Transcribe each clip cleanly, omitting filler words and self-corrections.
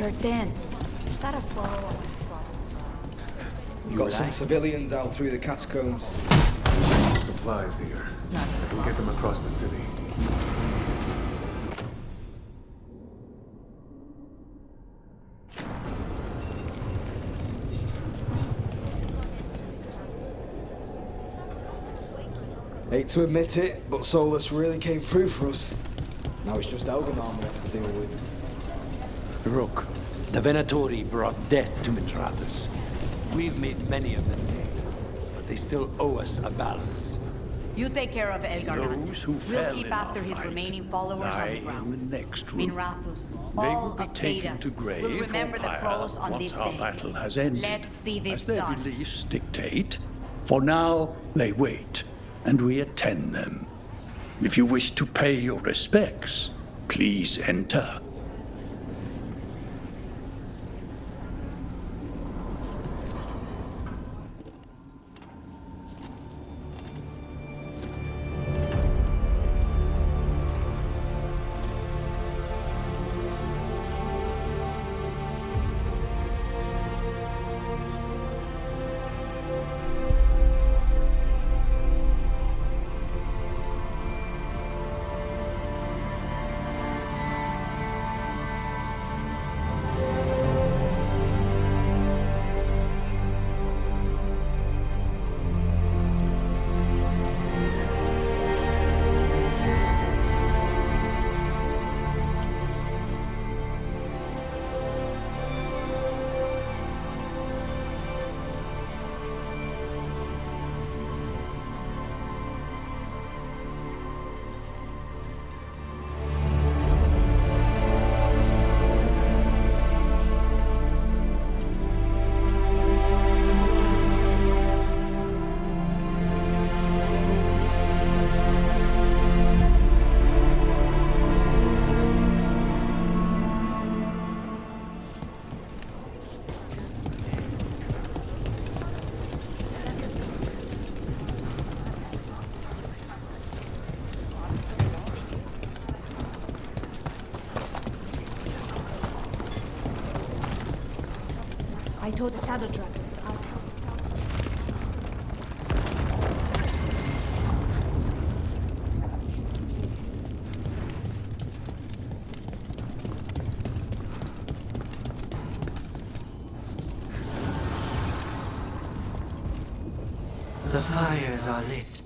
They're dense. Is that a follow-up? Got some civilians out through the catacombs. Supplies here. We'll get them across the city. Hate to admit it, but Solus really came through for us. Now it's just Elganon we have to deal with. Rook, the Venatori brought death to Mitrathus. We've made many of them pay, but they still owe us a balance. You take care of Veilguard. Those who We'll fell keep in after our his fight remaining followers on lie the ground. in the next room. Minrathus, They all will be of taken Thedas to grave will remember or the pyre crows on once this our day. battle has ended. Let's see this as their done. release dictate. For now, they wait, and we attend them. If you wish to pay your respects, please enter. I told the Shadow Dragon. The fires are lit.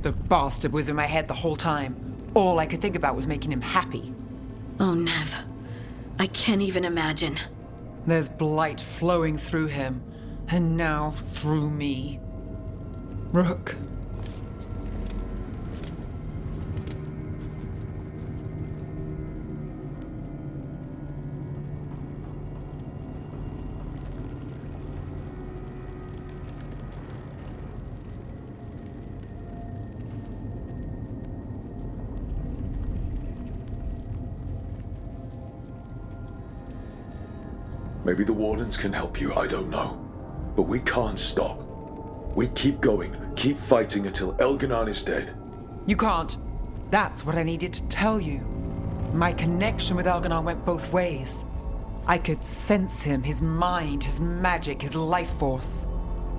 The bastard was in my head the whole time. All I could think about was making him happy. Oh, Nev. I can't even imagine. There's blight flowing through him, and now through me. Rook. Maybe the Wardens can help you, I don't know. But we can't stop. We keep going, keep fighting until Elganon is dead. You can't. That's what I needed to tell you. My connection with Elganon went both ways. I could sense him, his mind, his magic, his life force.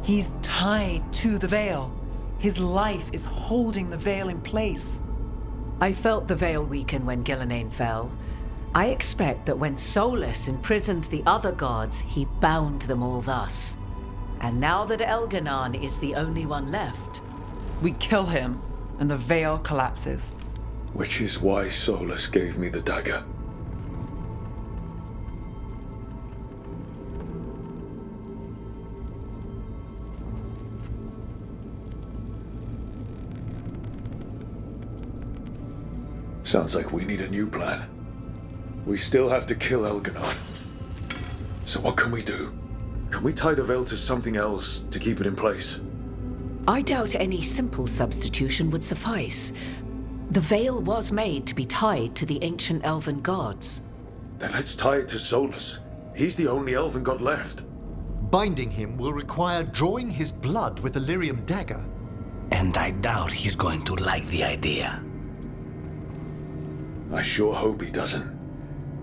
He's tied to the Veil. His life is holding the Veil in place. I felt the Veil weaken when Gillenane fell. I expect that when Solus imprisoned the other gods, he bound them all thus. And now that Elganon is the only one left, we kill him, and the Veil collapses. Which is why Solus gave me the dagger. Sounds like we need a new plan. We still have to kill Elganon. So what can we do? Can we tie the veil to something else to keep it in place? I doubt any simple substitution would suffice. The veil was made to be tied to the ancient elven gods. Then let's tie it to Solus. He's the only elven god left. Binding him will require drawing his blood with the lyrium dagger. And I doubt he's going to like the idea. I sure hope he doesn't.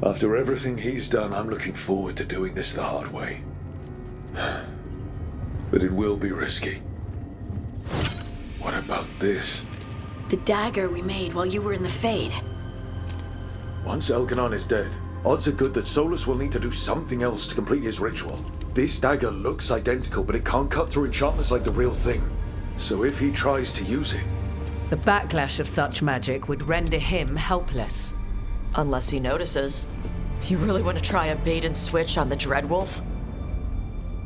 After everything he's done, I'm looking forward to doing this the hard way. But it will be risky. What about this? The dagger we made while you were in the Fade. Once Elganon is dead, odds are good that Solus will need to do something else to complete his ritual. This dagger looks identical, but it can't cut through enchantments like the real thing. So if he tries to use it... The backlash of such magic would render him helpless. Unless he notices. You really want to try a bait and switch on the Dreadwolf?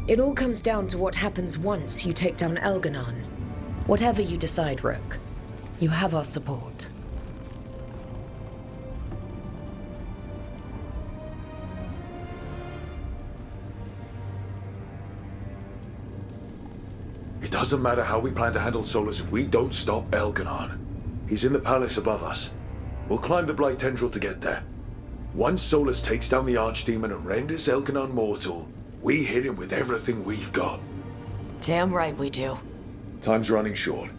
It all comes down to what happens once you take down Elganon. Whatever you decide, Rook, you have our support. It doesn't matter how we plan to handle Solus if we don't stop Elganon. He's in the palace above us. We'll climb the Blight Tendril to get there. Once Solus takes down the Archdemon and renders Elganon mortal, we hit him with everything we've got. Damn right we do. Time's running short.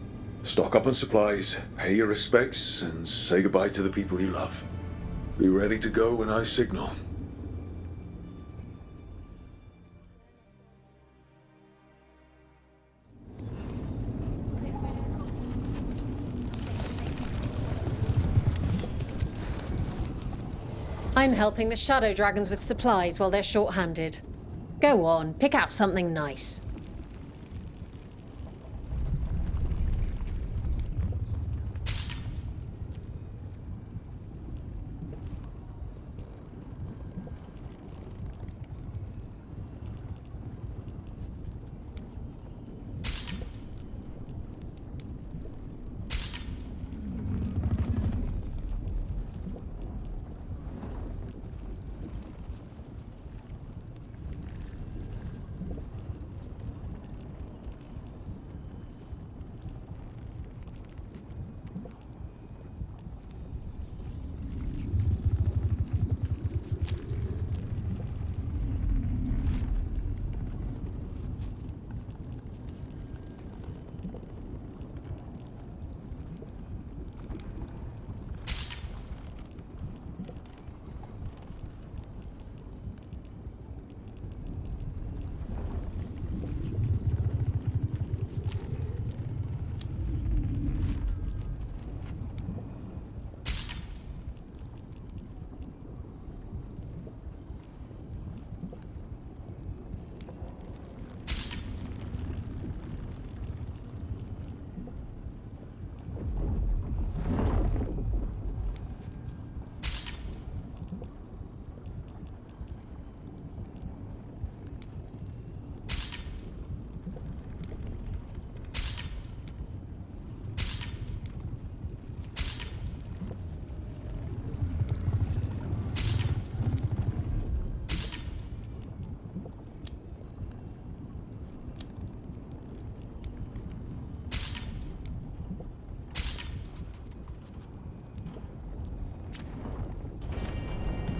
Stock up on supplies, pay your respects, and say goodbye to the people you love. Be ready to go when I signal. I'm helping the Shadow Dragons with supplies while they're short-handed. Go on, pick out something nice.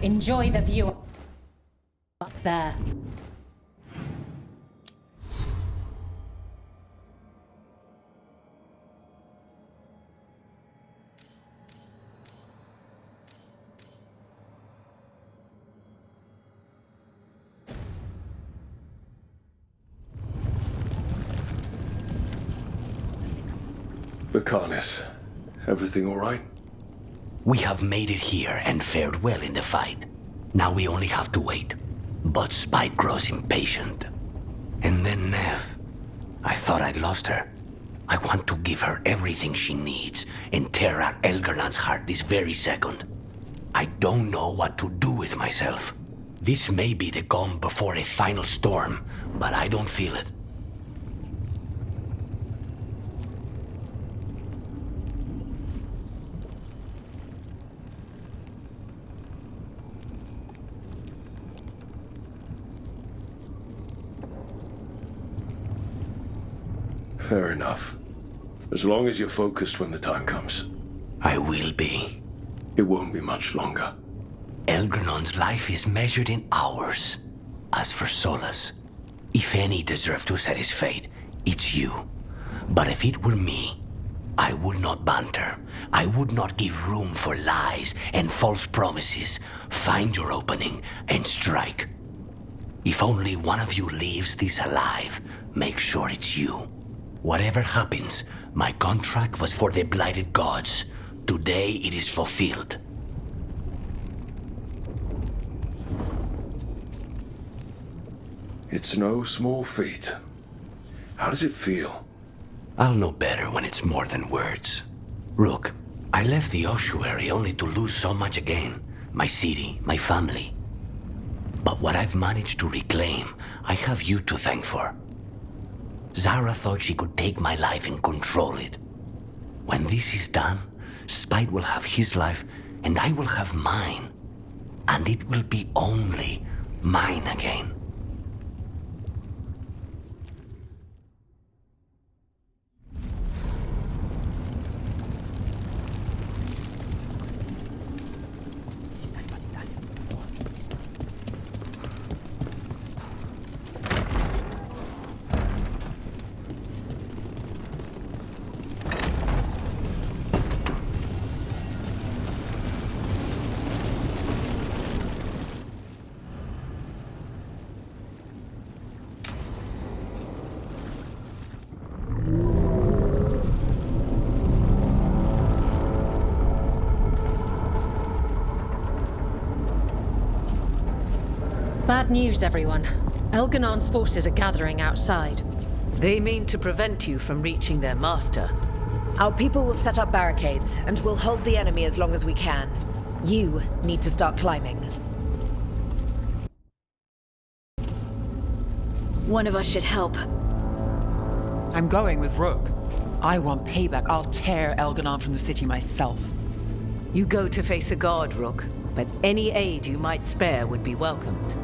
Enjoy the view up there. Lucanus, everything all right? We have made it here and fared well in the fight. Now we only have to wait. But Spike grows impatient. And then Nev. I thought I'd lost her. I want to give her everything she needs and tear out Elgarnon's heart this very second. I don't know what to do with myself. This may be the calm before a final storm, but I don't feel it. Fair enough. As long as you're focused when the time comes. I will be. It won't be much longer. Elgrenon's life is measured in hours. As for Solus, if any deserve to set his fate, it's you. But if it were me, I would not banter. I would not give room for lies and false promises. Find your opening and strike. If only one of you leaves this alive, make sure it's you. Whatever happens, my contract was for the blighted gods. Today it is fulfilled. It's no small feat. How does it feel? I'll know better when it's more than words. Rook, I left the ossuary only to lose so much again. My city, my family. But what I've managed to reclaim, I have you to thank for. Zara thought she could take my life and control it. When this is done, Spite will have his life, and I will have mine. And it will be only mine again. Bad news, everyone. Elganon's forces are gathering outside. They mean to prevent you from reaching their master. Our people will set up barricades, and we'll hold the enemy as long as we can. You need to start climbing. One of us should help. I'm going with Rook. I want payback. I'll tear Elganon from the city myself. You go to face a guard, Rook, but any aid you might spare would be welcomed.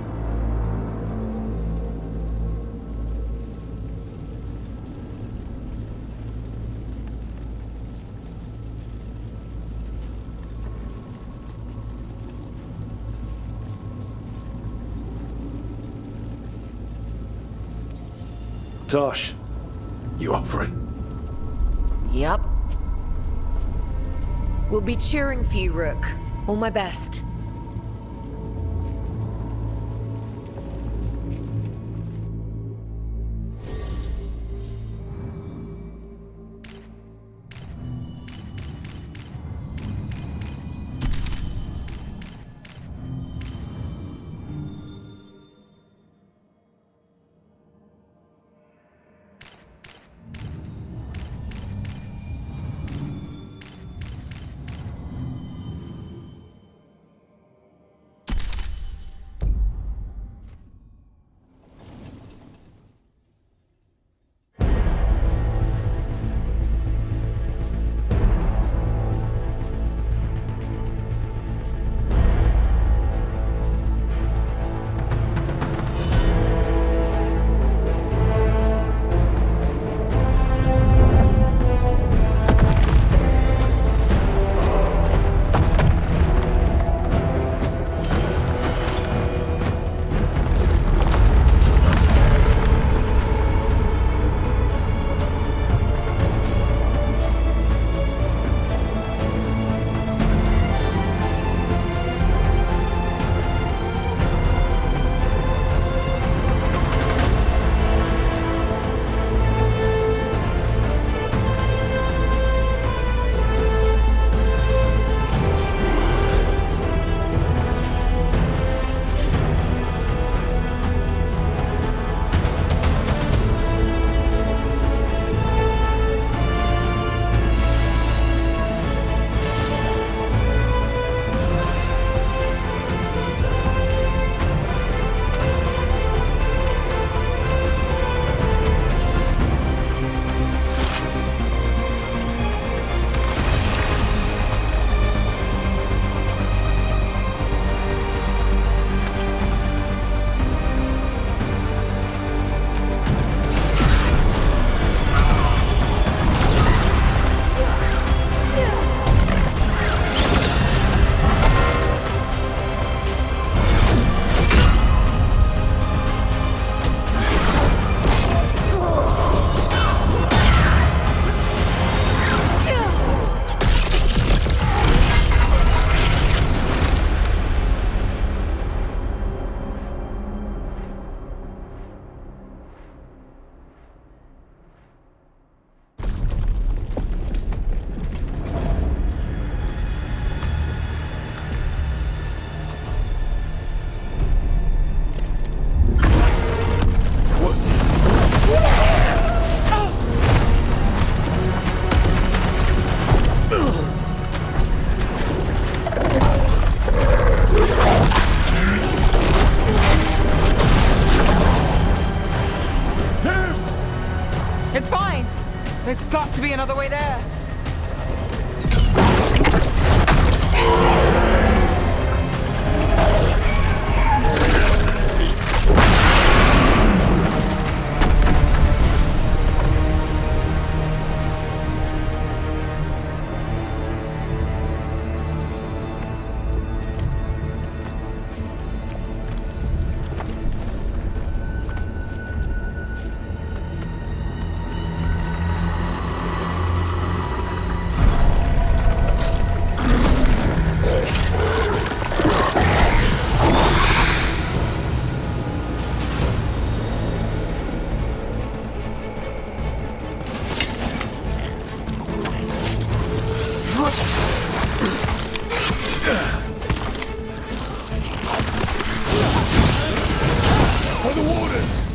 Tosh, you up for it? Yup. We'll be cheering for you, Rook. All my best. It's fine. There's got to be another way there. For the wardens!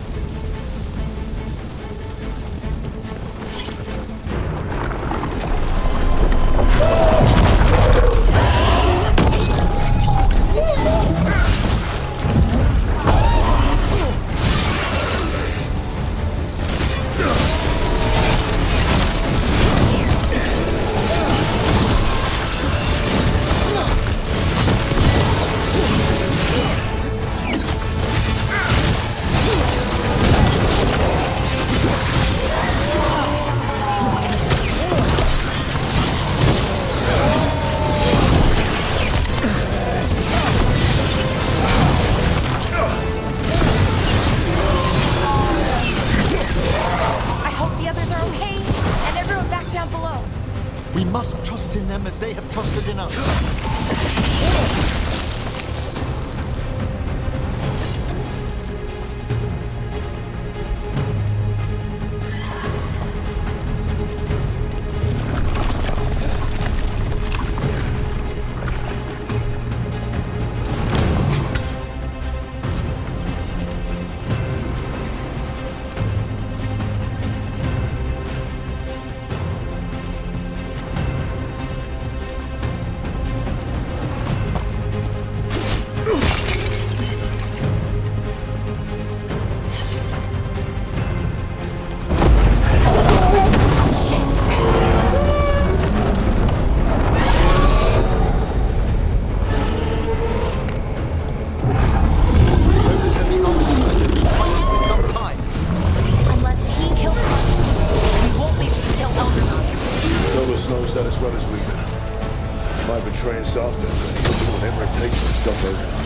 We must trust in them as they have trusted in us. knows that as well as we do. By betraying Sarthan, whatever it takes to stop her.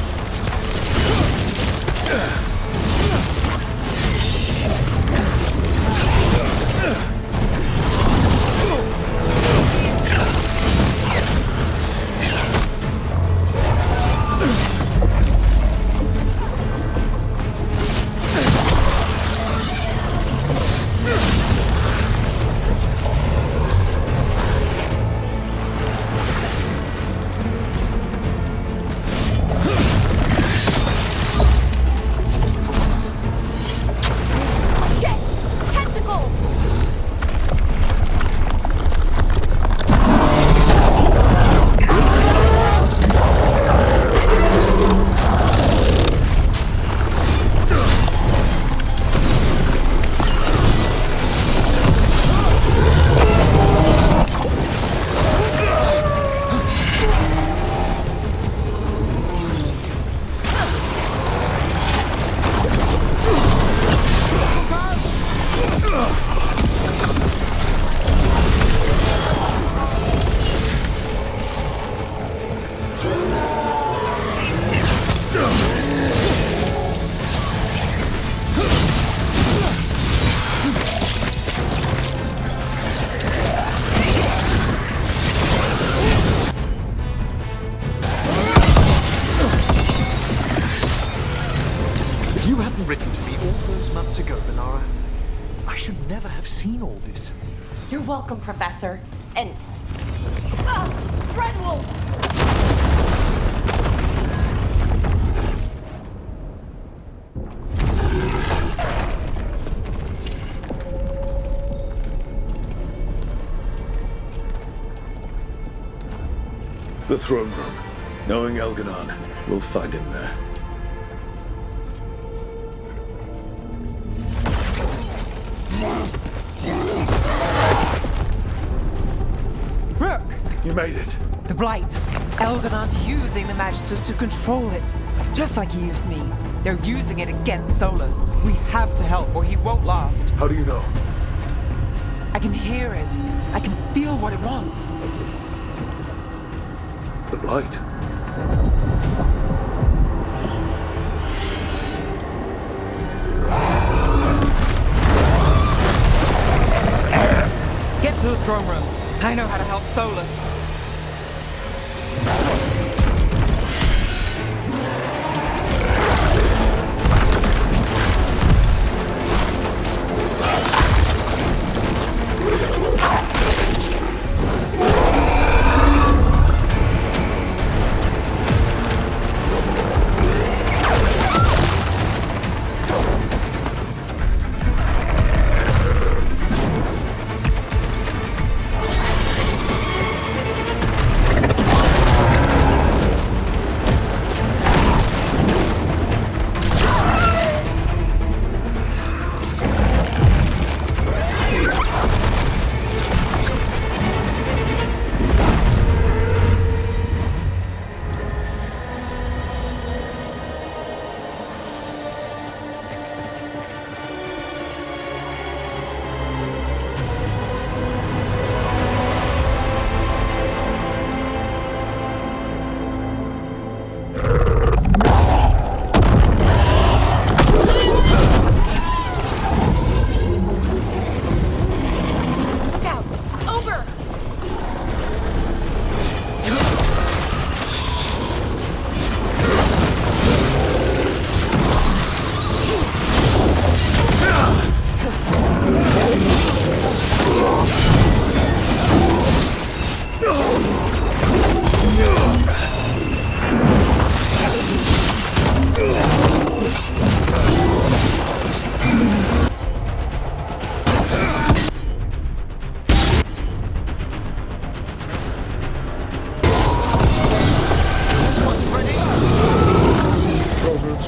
If you hadn't written to me all those months ago, Belara, I should never have seen all this. You're welcome, Professor. And... Dreadwolf! The throne room. Knowing Elganon, we'll find him there. You made it. The Blight. Elganon's using the Magisters to control it. Just like he used me. They're using it against Solus. We have to help or he won't last. How do you know? I can hear it. I can feel what it wants. The Blight. Get to the throne room. I know how to help Solus.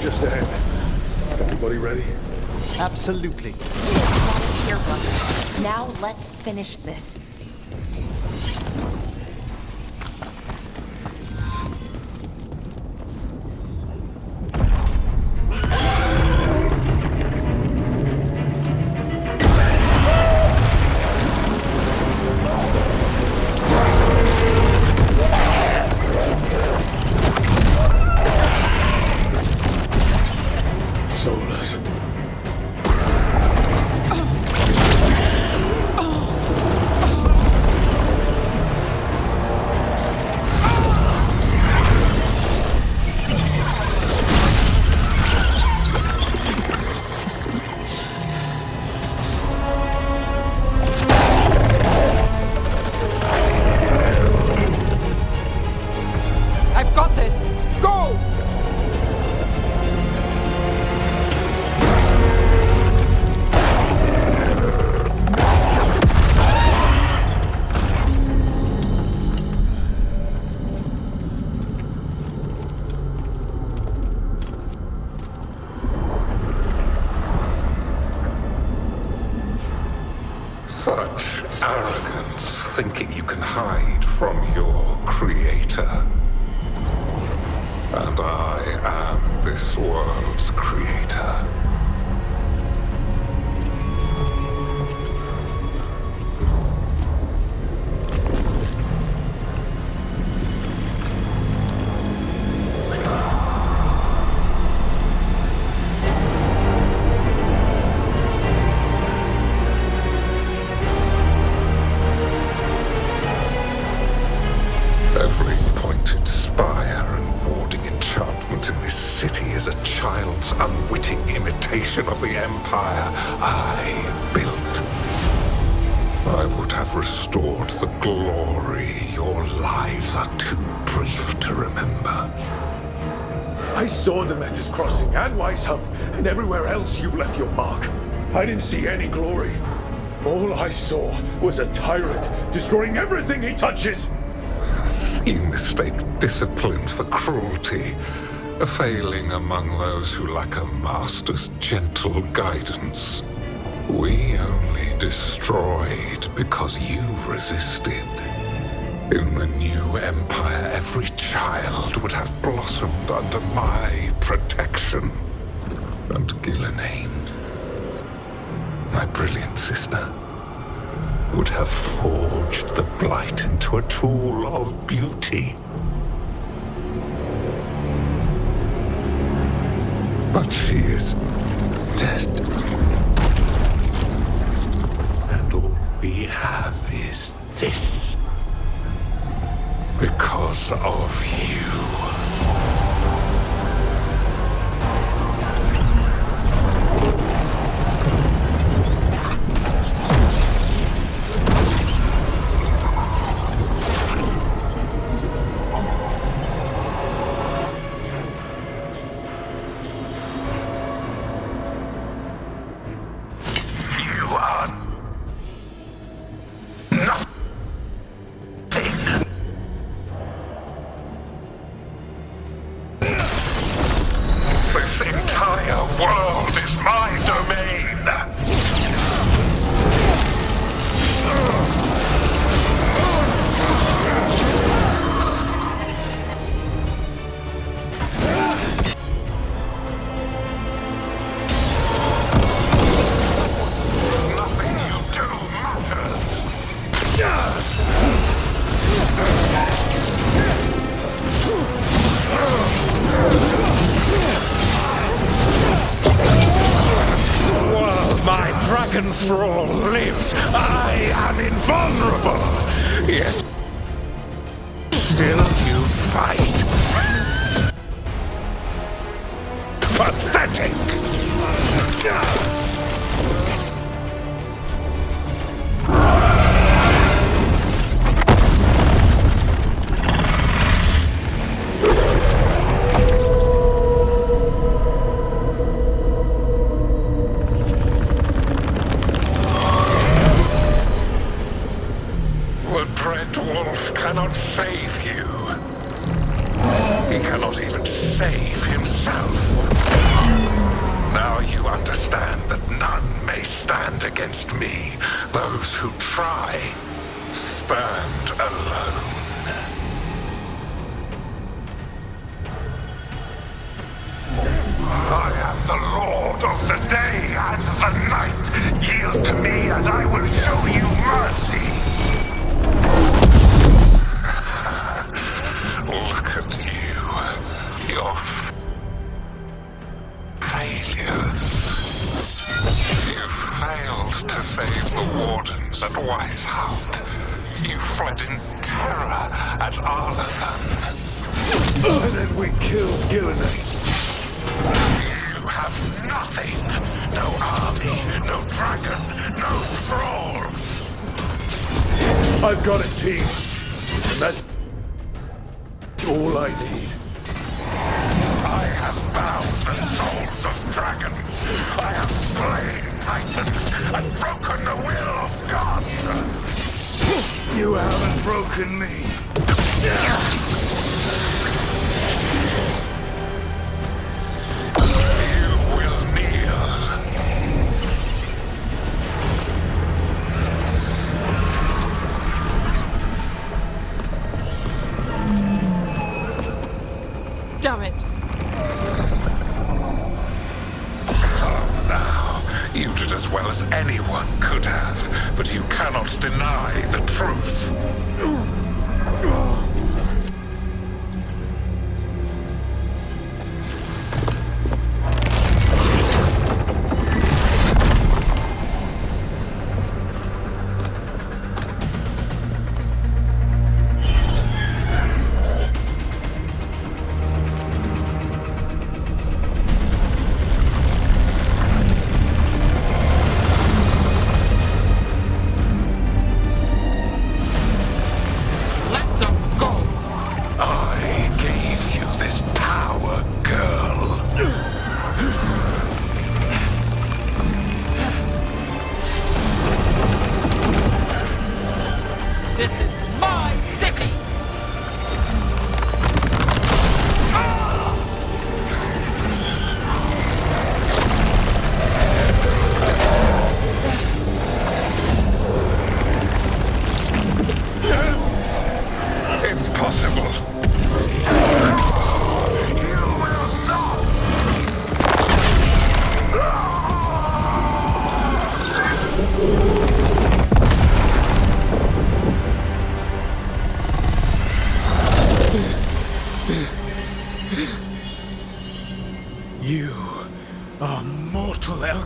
Just ahead. Everybody ready? Absolutely. Here, brother. Now let's finish this. Such arrogance, thinking you can hide from your creator. And I am this world's creator. Every pointed spire and warding enchantment in this city is a child's unwitting imitation of the empire I built. I would have restored the glory. Your lives are too brief to remember. I saw Demeter's Crossing and Weishaupt, and everywhere else you've left your mark. I didn't see any glory. All I saw was a tyrant destroying everything he touches. You mistake discipline for cruelty, a failing among those who lack a master's gentle guidance. We only destroyed because you resisted. In the new empire, every child would have blossomed under my protection. And Gillenane, my brilliant sister, would have forged the Blight into a tool of beauty. But she is dead. And all we have is this. Because of you. This entire world is my domain! Nothing you do matters! While my dragon thrall lives, I am invulnerable! Yet still you fight. Pathetic! The Dread Wolf cannot save you. He cannot even save himself. Now you understand that none may stand against me. Those who try stand alone. I am the Lord of the day and the night. Yield to me and I will show you mercy. Look at you. Your failures. You failed to save the wardens at Weisshaupt. You fled in terror at Arlathan. And then we killed Gillenane. You have nothing. No army, no dragon, no thralls. I've got a team. And that's all I need. I have bound the souls of dragons. I have slain titans and broken the will of gods. You haven't broken me. You will kneel. Damn it. Come now. You did as well as anyone could have, but you cannot deny the truth.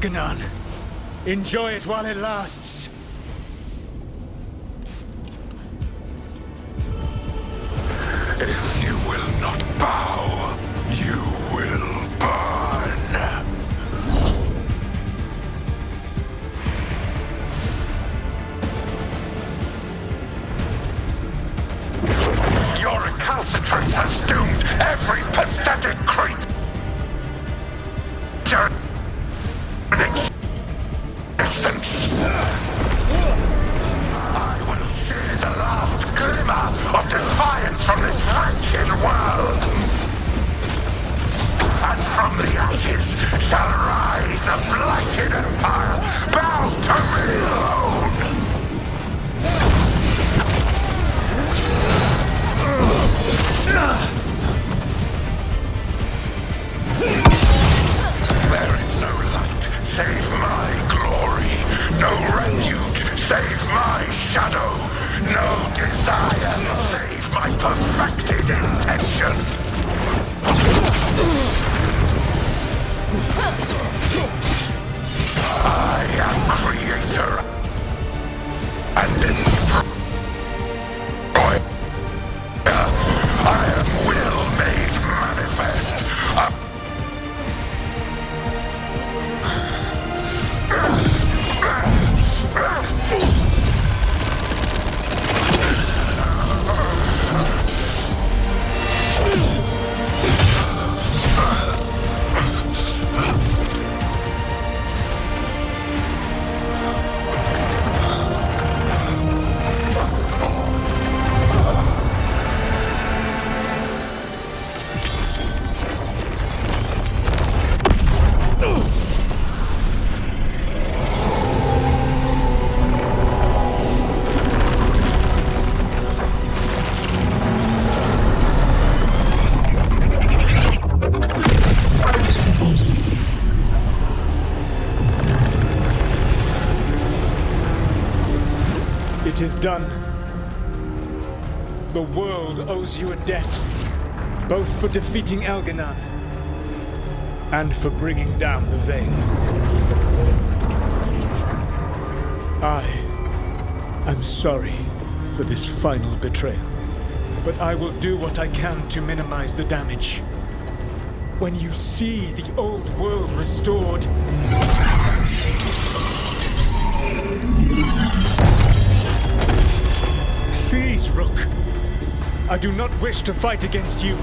Elganon. Enjoy it while it lasts. If you will not bow, you will burn. Your recalcitrance has doomed every pathetic creature in existence. I will see the last glimmer of defiance from this wretched world. And from the ashes shall rise a blighted empire bound to me alone. There is no light save my glory, no refuge save my shadow, no desire save my perfected intention. I am creator and destroyer. I am will made manifest. It is done. The world owes you a debt, both for defeating Elganon and for bringing down the Veil. I am sorry for this final betrayal, but I will do what I can to minimize the damage. When you see the old world restored, please, Rook. I do not wish to fight against you.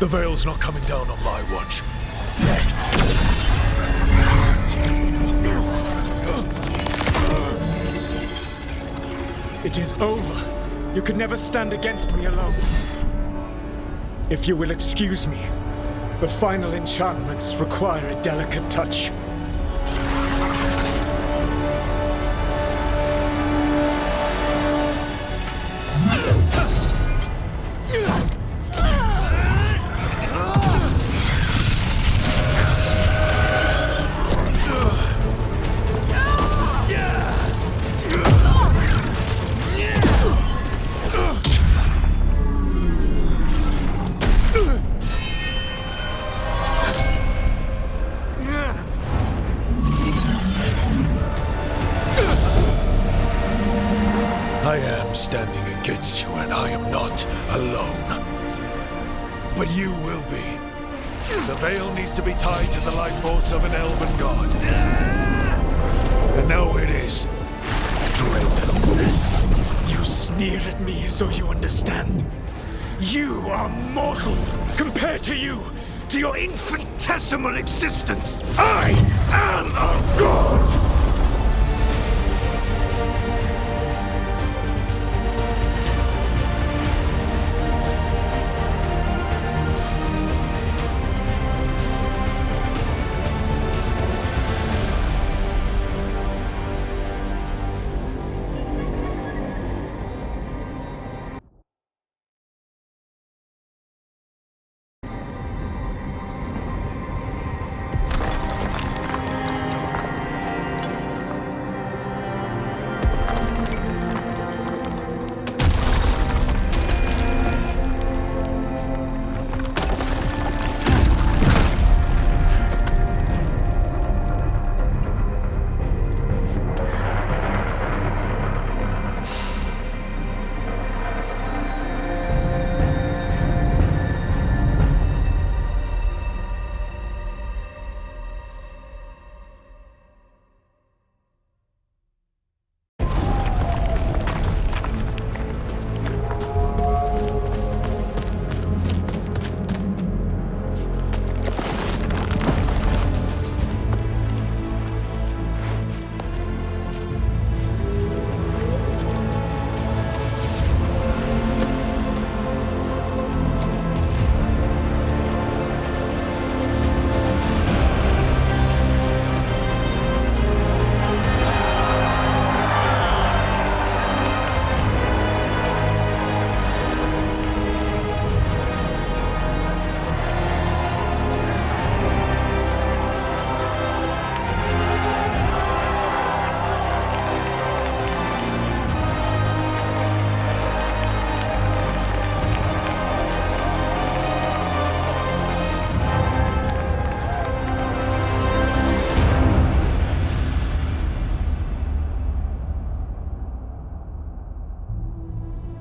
The Veil's not coming down on my watch. It is over. You could never stand against me alone. If you will excuse me, The final enchantments require a delicate touch. I am standing against you, and I am not alone. But you will be. The veil needs to be tied to the life force of an elven god. And now it is. Dread. You sneer at me as though you understand. You are mortal compared to you, to your infinitesimal existence. I am a god!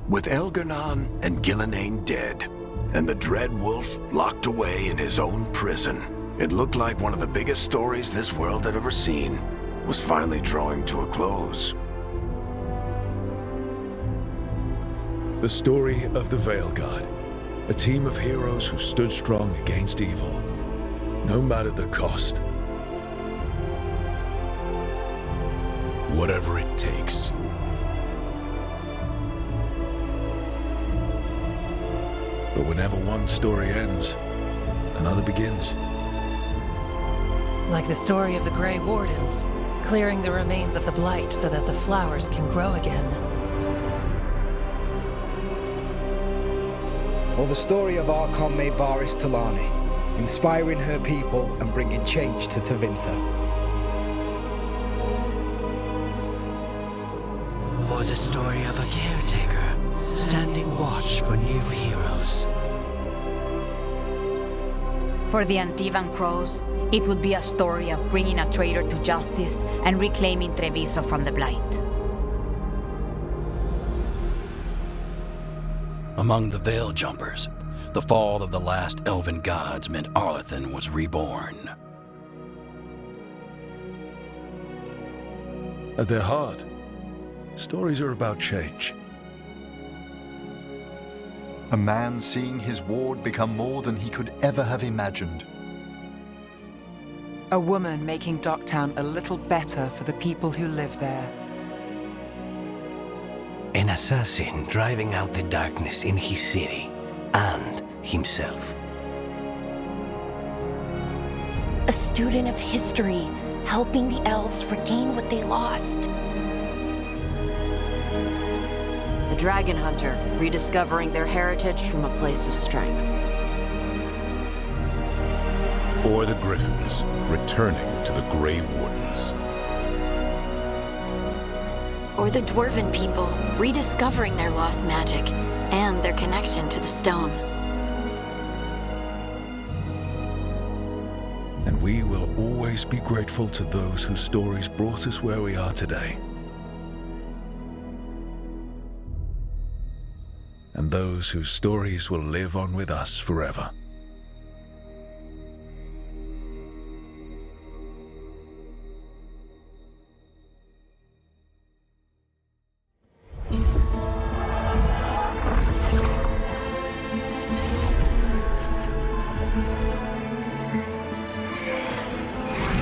With Elgar'nan and Gillenane dead, and the Dread Wolf locked away in his own prison, it looked like one of the biggest stories this world had ever seen was finally drawing to a close. The story of the Veilguard, a team of heroes who stood strong against evil, no matter the cost. Whatever it takes. But whenever one story ends, another begins. Like the story of the Grey Wardens, clearing the remains of the Blight so that the flowers can grow again. Or the story of Archon Maid Varys Talani, inspiring her people and bringing change to Tevinter. Or the story of a caretaker, standing watch for new heroes. For the Antivan Crows, it would be a story of bringing a traitor to justice and reclaiming Treviso from the Blight. Among the Veil Jumpers, the fall of the last elven gods meant Arlathan was reborn. At their heart, stories are about change. A man seeing his ward become more than he could ever have imagined. A woman making Docktown a little better for the people who live there. An assassin driving out the darkness in his city and himself. A student of history, helping the elves regain what they lost. A dragon hunter, rediscovering their heritage from a place of strength. Or the Griffins, returning to the Grey Wardens. Or the Dwarven people, rediscovering their lost magic and their connection to the stone. And we will always be grateful to those whose stories brought us where we are today. And those whose stories will live on with us forever.